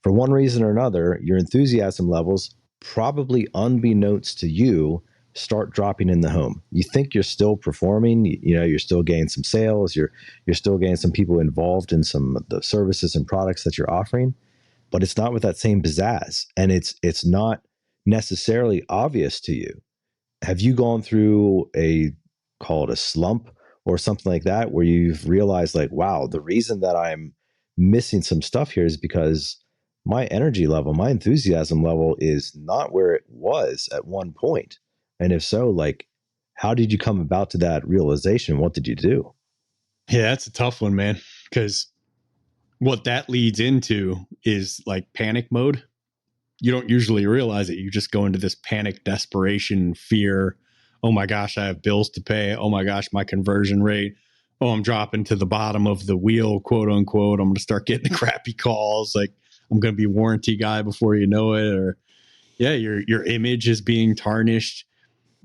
for one reason or another, your enthusiasm levels, probably unbeknownst to you, start dropping in the home. You think you're still performing, you're still getting some sales, you're still getting some people involved in some of the services and products that you're offering, but it's not with that same pizzazz. And it's not necessarily obvious to you. Have you gone through call it a slump or something like that, where you've realized like, wow, the reason that I'm missing some stuff here is because my energy level, my enthusiasm level is not where it was at one point? And if so, like, how did you come about to that realization? What did you do? Yeah, that's a tough one, man. Because what that leads into is like panic mode. You don't usually realize it. You just go into this panic, desperation, fear. Oh my gosh, I have bills to pay. Oh my gosh, my conversion rate. Oh, I'm dropping to the bottom of the wheel, quote unquote. I'm going to start getting the crappy calls. Like I'm going to be warranty guy before you know it. Or yeah, your image is being tarnished.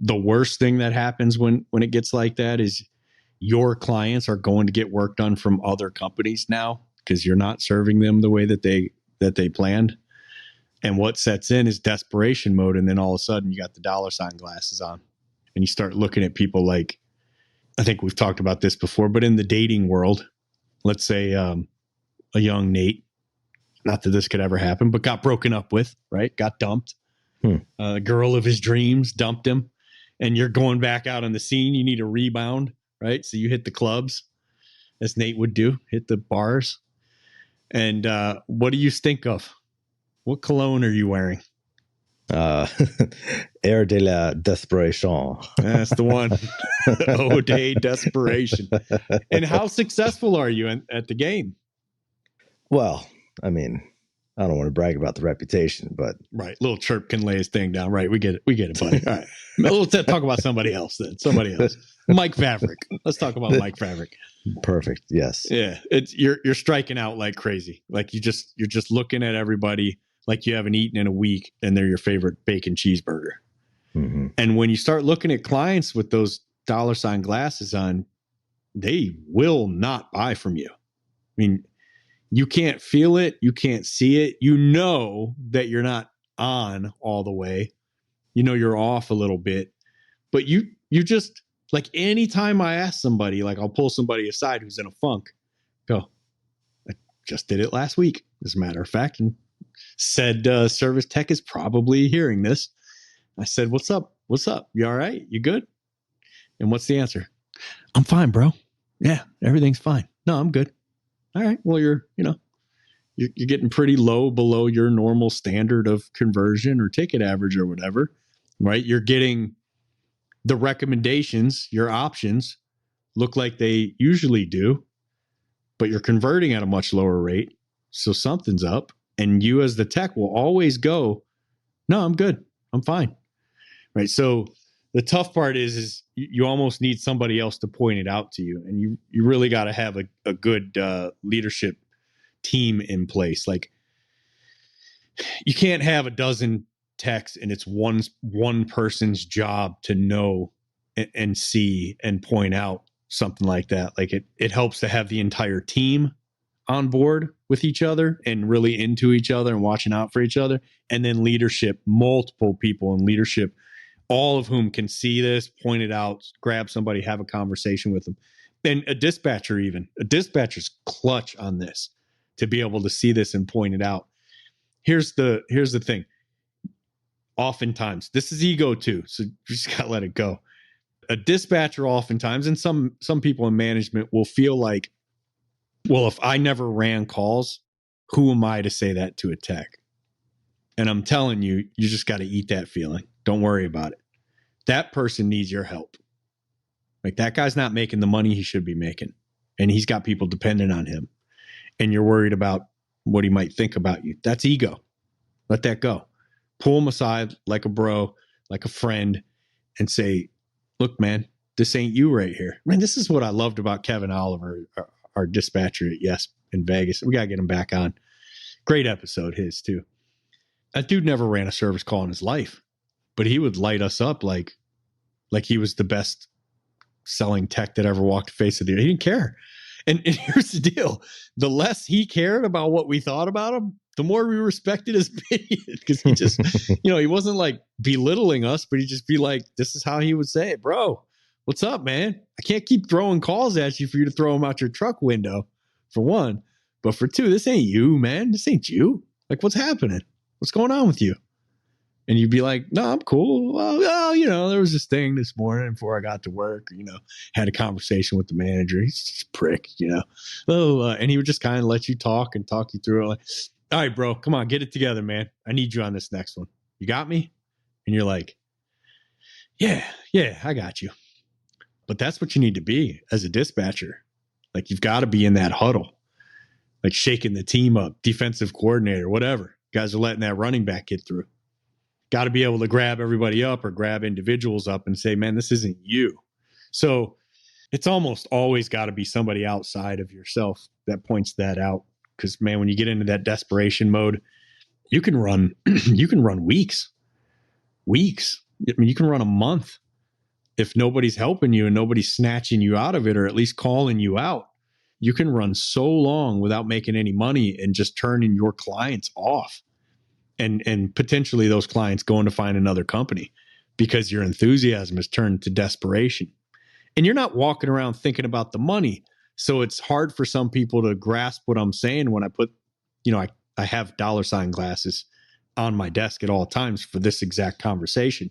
The worst thing that happens when it gets like that is your clients are going to get work done from other companies now because you're not serving them the way that they planned. And what sets in is desperation mode. And then all of a sudden you got the dollar sign glasses on and you start looking at people like, I think we've talked about this before, but in the dating world, let's say a young Nate, not that this could ever happen, but got broken up with, right? Got dumped. Girl of his dreams dumped him. And you're going back out on the scene. You need a rebound, right? So you hit the clubs, as Nate would do, hit the bars. And what do you stink of? What cologne are you wearing? Air de la Desperation. That's the one. Oh, day desperation. And how successful are you at the game? Well, I mean, I don't want to brag about the reputation, but right, little Chirp can lay his thing down. Right, we get it, buddy. All right, let's talk about somebody else then. Somebody else, Mike Favrick. Let's talk about Mike Favrick. Perfect. Yes. Yeah, it's you're striking out like crazy. Like you're just looking at everybody like you haven't eaten in a week, and they're your favorite bacon cheeseburger. Mm-hmm. And when you start looking at clients with those dollar sign glasses on, they will not buy from you. I mean, you can't feel it. You can't see it. You know that you're not on all the way. You know you're off a little bit. But you just, like anytime I ask somebody, like I'll pull somebody aside who's in a funk, go, I just did it last week, as a matter of fact. And said service tech is probably hearing this. I said, what's up? What's up? You all right? You good? And what's the answer? I'm fine, bro. Yeah, everything's fine. No, I'm good. All right. Well, you're getting pretty low below your normal standard of conversion or ticket average or whatever, right? You're getting the recommendations, your options look like they usually do, but you're converting at a much lower rate. So something's up. And you as the tech will always go, no, I'm good. I'm fine. Right. So the tough part is you almost need somebody else to point it out to you. And you really got to have a good leadership team in place. Like you can't have a dozen techs and it's one person's job to know and see and point out something like that. Like it helps to have the entire team on board with each other and really into each other and watching out for each other. And then leadership, multiple people in leadership, all of whom can see this, point it out, grab somebody, have a conversation with them. And a dispatcher's clutch on this to be able to see this and point it out. Here's the thing. Oftentimes, this is ego too, so you just gotta let it go. A dispatcher oftentimes, and some people in management will feel like, well, if I never ran calls, who am I to say that to a tech? And I'm telling you, you just got to eat that feeling. Don't worry about it. That person needs your help. Like that guy's not making the money he should be making. And he's got people dependent on him. And you're worried about what he might think about you. That's ego. Let that go. Pull him aside like a bro, like a friend, and say, look, man, this ain't you right here. Man, this is what I loved about Kevin Oliver, our dispatcher at Yes in Vegas. We got to get him back on. Great episode, his too. That dude never ran a service call in his life, but he would light us up like he was the best selling tech that ever walked the face of the earth. He didn't care. And here's the deal. The less he cared about what we thought about him, the more we respected his opinion. Because he just, he wasn't like belittling us, but he'd just be like, this is how he would say it. Bro, what's up, man? I can't keep throwing calls at you for you to throw them out your truck window, for one. But for two, this ain't you, man. This ain't you. Like, what's happening? What's going on with you? And you'd be like, no, I'm cool. Well, there was this thing this morning before I got to work, had a conversation with the manager. He's just a prick, and he would just kind of let you talk and talk you through it. Like, all right, bro, come on, get it together, man. I need you on this next one. You got me? And you're like, yeah, I got you. But that's what you need to be as a dispatcher. Like, you've got to be in that huddle. like shaking the team up, defensive coordinator, whatever. Guys are letting that running back get through. Got to be able to grab everybody up or grab individuals up and say, man, this isn't you. So it's almost always got to be somebody outside of yourself that points that out. Because, man, when you get into that desperation mode, you can run weeks. I mean, you can run a month if nobody's helping you and nobody's snatching you out of it, or at least calling you out. You can run so long without making any money and just turning your clients off, and potentially those clients going to find another company because your enthusiasm has turned to desperation. And you're not walking around thinking about the money. So it's hard for some people to grasp what I'm saying when I put, I have $ glasses on my desk at all times for this exact conversation.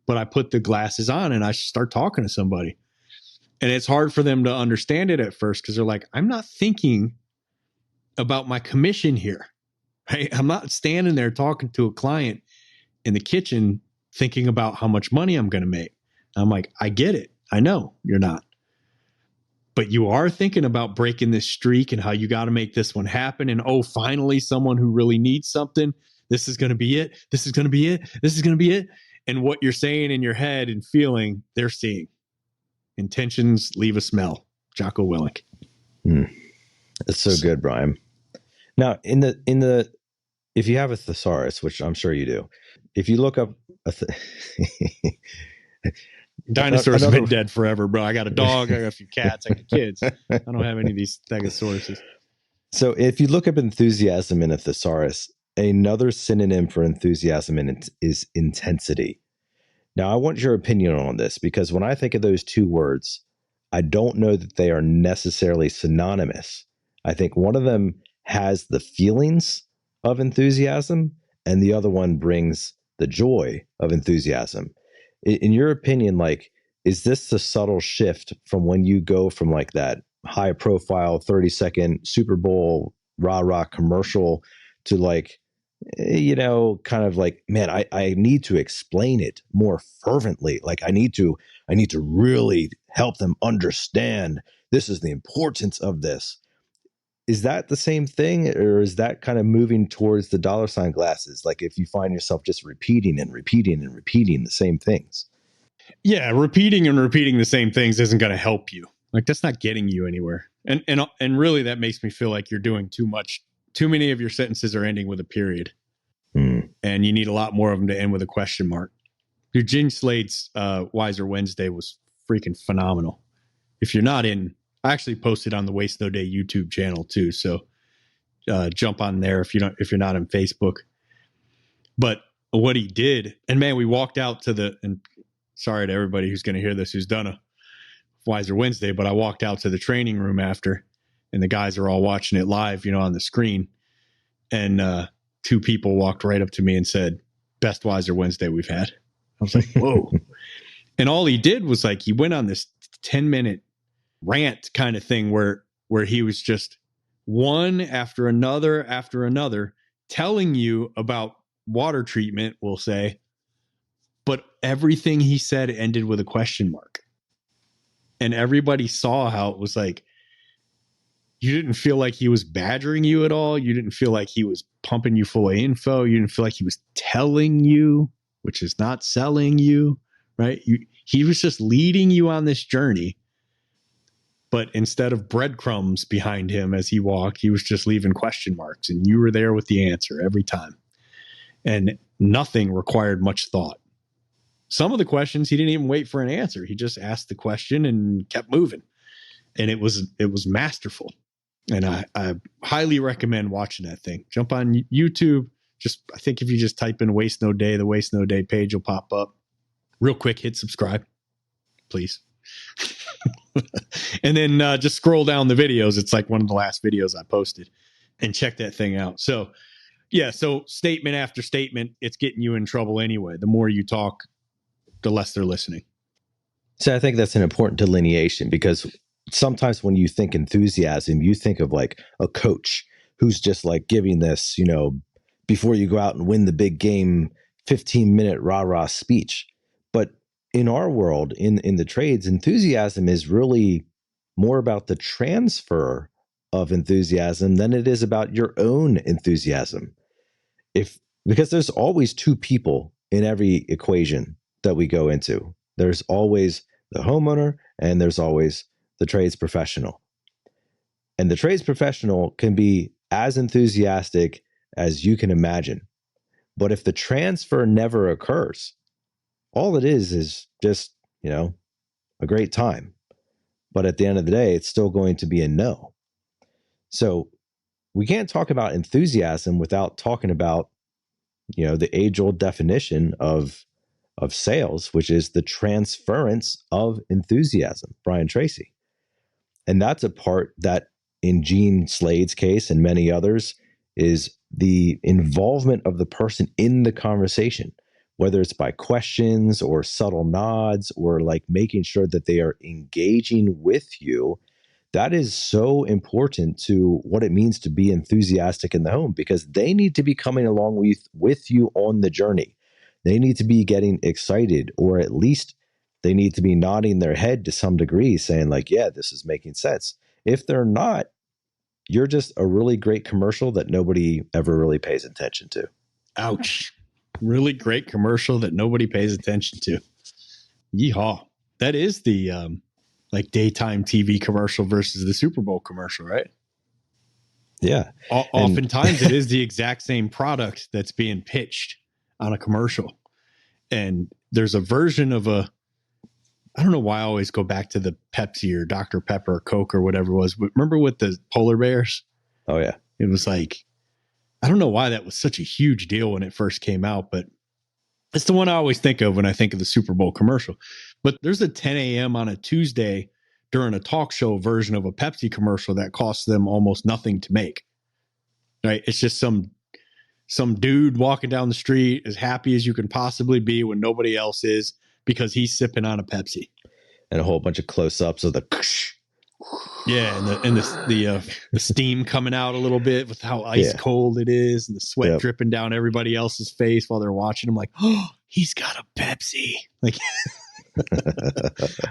But I put the glasses on and I start talking to somebody. And it's hard for them to understand it at first because they're like, I'm not thinking about my commission here. Right? I'm not standing there talking to a client in the kitchen thinking about how much money I'm going to make. I'm like, I get it. I know you're not. But you are thinking about breaking this streak and how you got to make this one happen. And finally, someone who really needs something. This is going to be it. This is going to be it. This is going to be it. And what you're saying in your head and feeling, they're seeing. Intentions leave a smell. Jocko Willink. That's so good, Brian. Now, if you have a thesaurus, which I'm sure you do, if you look up dinosaurs have been dead forever, bro. I got a dog, I got a few cats, I got kids. I don't have any of these thegosauruses. So if you look up enthusiasm in a thesaurus, another synonym for enthusiasm is intensity. Now, I want your opinion on this because when I think of those two words, I don't know that they are necessarily synonymous. I think one of them has the feelings of enthusiasm and the other one brings the joy of enthusiasm. In your opinion, like, is this the subtle shift from when you go from like that high profile 30-second Super Bowl rah-rah commercial to like, kind of like, man, I need to explain it more fervently. Like I need to really help them understand this is the importance of this. Is that the same thing, or is that kind of moving towards the $ glasses? Like if you find yourself just repeating and repeating and repeating the same things. Yeah, repeating and repeating the same things isn't going to help you. Like that's not getting you anywhere. And really that makes me feel like you're doing too much. Too many of your sentences are ending with a period. And you need a lot more of them to end with a question mark. Your Gene Slade's Wiser Wednesday was freaking phenomenal. If you're not in, I actually posted on the Waste No Day YouTube channel too. So jump on there if you're not on Facebook. But what he did, and man, we walked out to and sorry to everybody who's going to hear this, who's done a Wiser Wednesday, but I walked out to the training room after, and the guys are all watching it live, on the screen. And two people walked right up to me and said, best Wiser Wednesday we've had. I was like, whoa. And all he did was like, he went on this 10-minute rant kind of thing where he was just one after another telling you about water treatment, we'll say, but everything he said ended with a question mark. And everybody saw how it was like, you didn't feel like he was badgering you at all. You didn't feel like he was pumping you full of info. You didn't feel like he was telling you, which is not selling you, right? He was just leading you on this journey. But instead of breadcrumbs behind him as he walked, he was just leaving question marks. And you were there with the answer every time. And nothing required much thought. Some of the questions, he didn't even wait for an answer. He just asked the question and kept moving. And it was masterful. And I highly recommend watching that thing. Jump on YouTube. I think if you just type in Waste No Day, the Waste No Day page will pop up. Real quick, hit subscribe, please. And then just scroll down the videos. It's like one of the last videos I posted, and check that thing out. So yeah, so statement after statement, it's getting you in trouble anyway. The more you talk, the less they're listening. So I think that's an important delineation, because sometimes when you think enthusiasm, you think of like a coach who's just like giving this, before you go out and win the big game, 15-minute rah-rah speech. But in our world, in the trades, enthusiasm is really more about the transfer of enthusiasm than it is about your own enthusiasm. Because there's always two people in every equation that we go into. There's always the homeowner and there's always the trades professional. And the trades professional can be as enthusiastic as you can imagine. But if the transfer never occurs, all it is just, a great time. But at the end of the day, it's still going to be a no. So we can't talk about enthusiasm without talking about, the age-old definition of sales, which is the transference of enthusiasm, Brian Tracy. And that's a part that in Gene Slade's case and many others is the involvement of the person in the conversation, whether it's by questions or subtle nods or like making sure that they are engaging with you. That is so important to what it means to be enthusiastic in the home, because they need to be coming along with you on the journey. They need to be getting excited, or at least they need to be nodding their head to some degree saying like, yeah, this is making sense. If they're not, you're just a really great commercial that nobody ever really pays attention to. Ouch. Really great commercial that nobody pays attention to. Yeehaw. That is the like daytime TV commercial versus the Super Bowl commercial, right? Yeah. Oftentimes it is the exact same product that's being pitched on a commercial. And there's a version of I don't know why I always go back to the Pepsi or Dr. Pepper or Coke or whatever it was. But remember with the polar bears? Oh, yeah. It was like, I don't know why that was such a huge deal when it first came out, but it's the one I always think of when I think of the Super Bowl commercial. But there's a 10 a.m. on a Tuesday during a talk show version of a Pepsi commercial that costs them almost nothing to make. Right? It's just some dude walking down the street as happy as you can possibly be when nobody else is, because he's sipping on a Pepsi. And a whole bunch of close-ups of the yeah, and the steam coming out a little bit with how ice cold it is, and the sweat dripping down everybody else's face while they're watching him, like, oh, he's got a Pepsi. Like,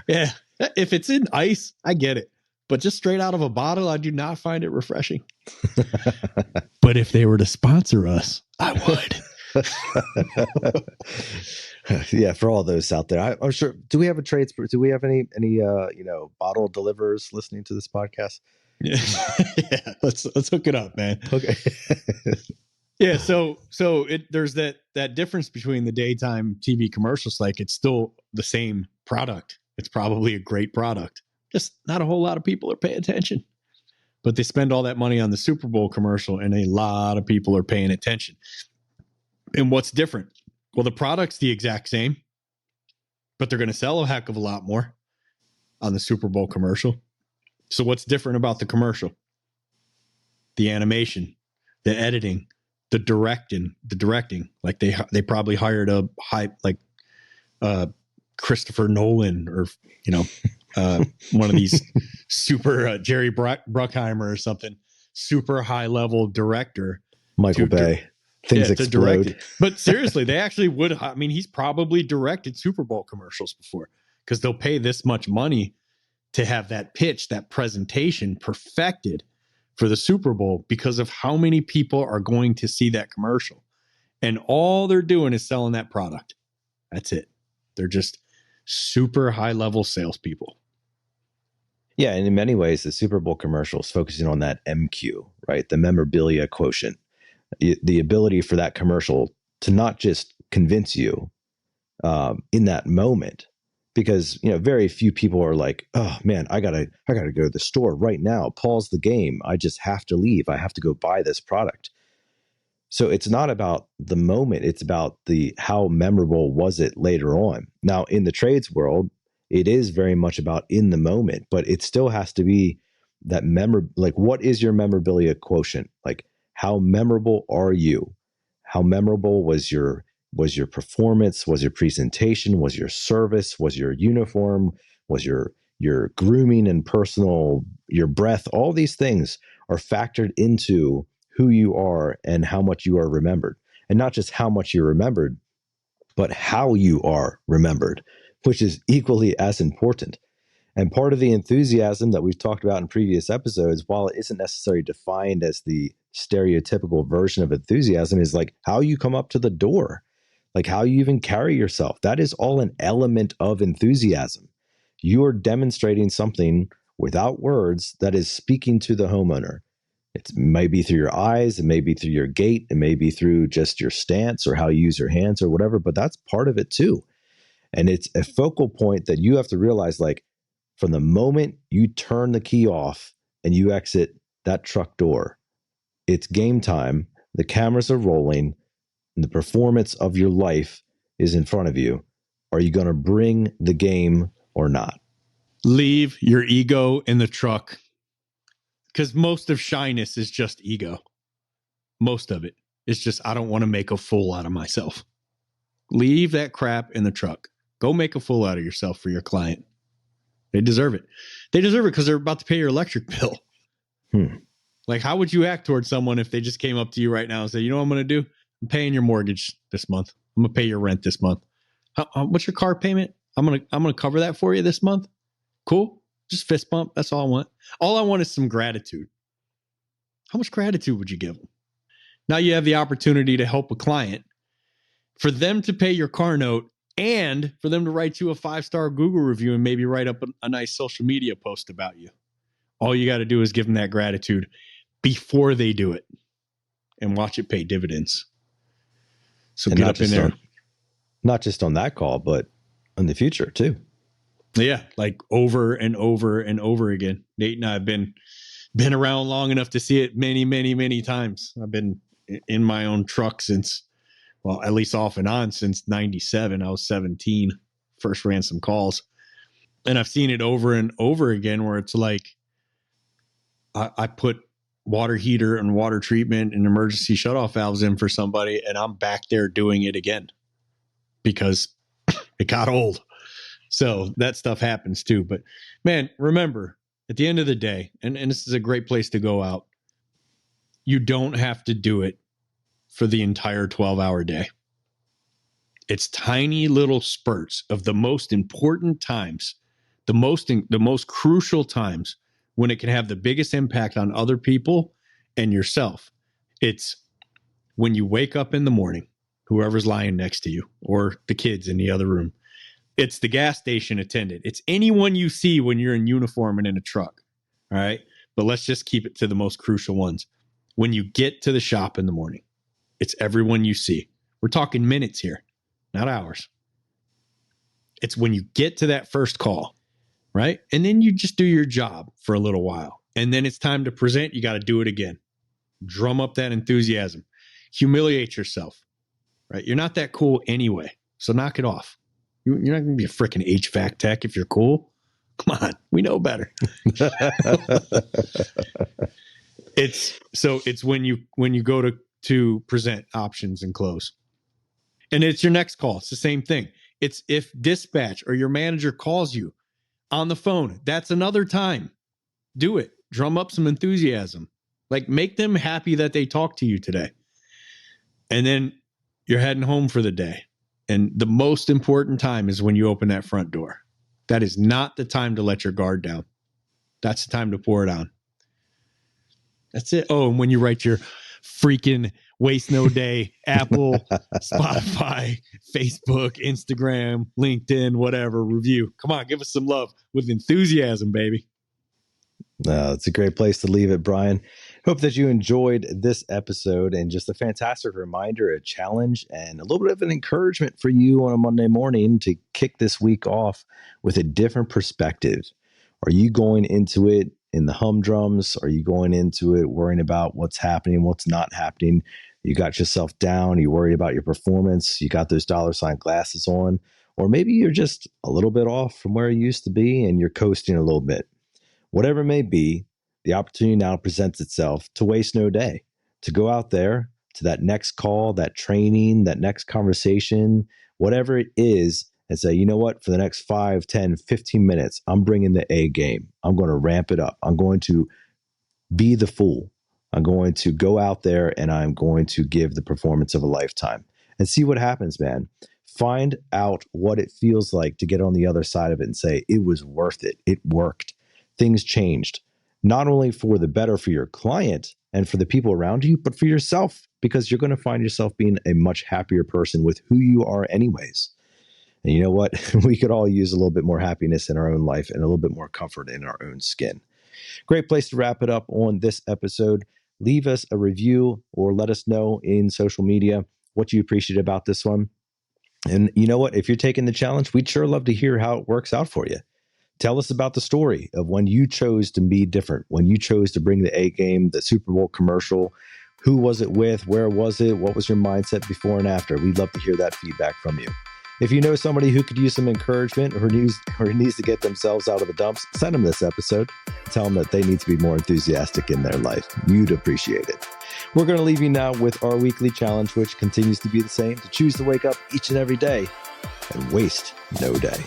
yeah, if it's in ice, I get it, but just straight out of a bottle, I do not find it refreshing. But if they were to sponsor us, I would. Yeah, for all those out there, I'm sure. Do we have any bottle deliverers listening to this podcast? Yeah, yeah. Let's hook it up, man. Okay. Yeah. So there's that difference between the daytime TV commercials. Like, it's still the same product. It's probably a great product. Just not a whole lot of people are paying attention. But they spend all that money on the Super Bowl commercial, and a lot of people are paying attention. And what's different? Well, the product's the exact same, but they're going to sell a heck of a lot more on the Super Bowl commercial. So what's different about the commercial? The animation, the editing, the directing. Like they probably hired a Christopher Nolan or one of these super Jerry Bruckheimer or something, super high level director. Michael Bay. Things explode. But seriously, they actually would. I mean, he's probably directed Super Bowl commercials before, because they'll pay this much money to have that pitch, that presentation perfected for the Super Bowl, because of how many people are going to see that commercial. And all they're doing is selling that product. That's it. They're just super high level salespeople. Yeah. And in many ways, the Super Bowl commercial is focusing on that MQ, right? The memorabilia quotient. The ability for that commercial to not just convince you in that moment, because very few people are like, oh man, I gotta go to the store right now. Pause the game. I just have to leave. I have to go buy this product. So it's not about the moment. It's about how memorable was it later on. Now in the trades world, it is very much about in the moment, but it still has to be that like, what is your memorabilia quotient? Like, how memorable are you? How memorable was your performance? Was your presentation? Was your service? Was your uniform? Was your grooming and your breath? All these things are factored into who you are and how much you are remembered. And not just how much you're remembered, but how you are remembered, which is equally as important. And part of the enthusiasm that we've talked about in previous episodes, while it isn't necessarily defined as the stereotypical version of enthusiasm, is like how you come up to the door, like how you even carry yourself. That is all an element of enthusiasm. You are demonstrating something without words that is speaking to the homeowner. It may be through your eyes, it may be through your gait, it may be through just your stance or how you use your hands or whatever, but that's part of it too. And it's a focal point that you have to realize, like, from the moment you turn the key off and you exit that truck door, it's game time. The cameras are rolling and the performance of your life is in front of you. Are you going to bring the game or not? Leave your ego in the truck, because most of shyness is just ego. Most of it is just, I don't want to make a fool out of myself. Leave that crap in the truck. Go make a fool out of yourself for your client. They deserve it. They deserve it because they're about to pay your electric bill. Like, how would you act towards someone if they just came up to you right now and said, you know what I'm going to do? I'm paying your mortgage this month. I'm going to pay your rent this month. What's your car payment? I'm going to cover that for you this month. Cool. Just fist bump. That's all I want. All I want is some gratitude. How much gratitude would you give them? Now you have the opportunity to help a client, for them to pay your car note, and for them to write you a 5-star Google review and maybe write up a nice social media post about you. All you got to do is give them that gratitude before they do it, and watch it pay dividends. So and get up in there. Not just on that call, but in the future too. Yeah, like over and over and over again. Nate and I have been around long enough to see it many, many, many times. I've been in my own truck since, well, at least off and on since 97. I was 17, first ran some calls. And I've seen it over and over again where it's like, I put water heater and water treatment and emergency shutoff valves in for somebody, and I'm back there doing it again because it got old. So that stuff happens too. But man, remember, at the end of the day, and this is a great place to go out, you don't have to do it for the entire 12-hour day. It's tiny little spurts of the most important times, the most crucial times, when it can have the biggest impact on other people and yourself. It's when you wake up in the morning, whoever's lying next to you, or the kids in the other room. It's the gas station attendant. It's anyone you see when you're in uniform and in a truck. All right. But let's just keep it to the most crucial ones. When you get to the shop in the morning, it's everyone you see. We're talking minutes here, not hours. It's when you get to that first call, right? And then you just do your job for a little while. And then it's time to present. You got to do it again. Drum up that enthusiasm. Humiliate yourself, right? You're not that cool anyway. So knock it off. You're not going to be a freaking HVAC tech if you're cool. Come on. We know better. It's when you go to present options and close. And it's your next call. It's the same thing. It's if dispatch or your manager calls you on the phone, that's another time. Do it. Drum up some enthusiasm. Like, make them happy that they talked to you today. And then you're heading home for the day. And the most important time is when you open that front door. That is not the time to let your guard down. That's the time to pour it on. That's it. Oh, and when you write your freaking Waste No Day, Apple, Spotify, Facebook, Instagram, LinkedIn, whatever, review. Come on, give us some love with enthusiasm, baby. It's a great place to leave it, Brian. Hope that you enjoyed this episode, and just a fantastic reminder, a challenge, and a little bit of an encouragement for you on a Monday morning to kick this week off with a different perspective. Are you going into it in the humdrums? Are you going into it worrying about what's happening, what's not happening? You got yourself down. You worried about your performance. You got those $ glasses on, or maybe you're just a little bit off from where you used to be and you're coasting a little bit. Whatever it may be, the opportunity now presents itself to waste no day, to go out there to that next call, that training, that next conversation, whatever it is, and say, you know what, for the next 5, 10, 15 minutes, I'm bringing the A game. I'm going to ramp it up. I'm going to be the fool. I'm going to go out there and I'm going to give the performance of a lifetime and see what happens, man. Find out what it feels like to get on the other side of it and say, it was worth it. It worked. Things changed, not only for the better for your client and for the people around you, but for yourself, because you're going to find yourself being a much happier person with who you are anyways. And you know what? We could all use a little bit more happiness in our own life and a little bit more comfort in our own skin. Great place to wrap it up on this episode. Leave us a review or let us know in social media what you appreciate about this one. And you know what? If you're taking the challenge, we'd sure love to hear how it works out for you. Tell us about the story of when you chose to be different, when you chose to bring the A game, the Super Bowl commercial. Who was it with? Where was it? What was your mindset before and after? We'd love to hear that feedback from you. If you know somebody who could use some encouragement or needs to get themselves out of the dumps, send them this episode. Tell them that they need to be more enthusiastic in their life. You'd appreciate it. We're going to leave you now with our weekly challenge, which continues to be the same: to choose to wake up each and every day and waste no day.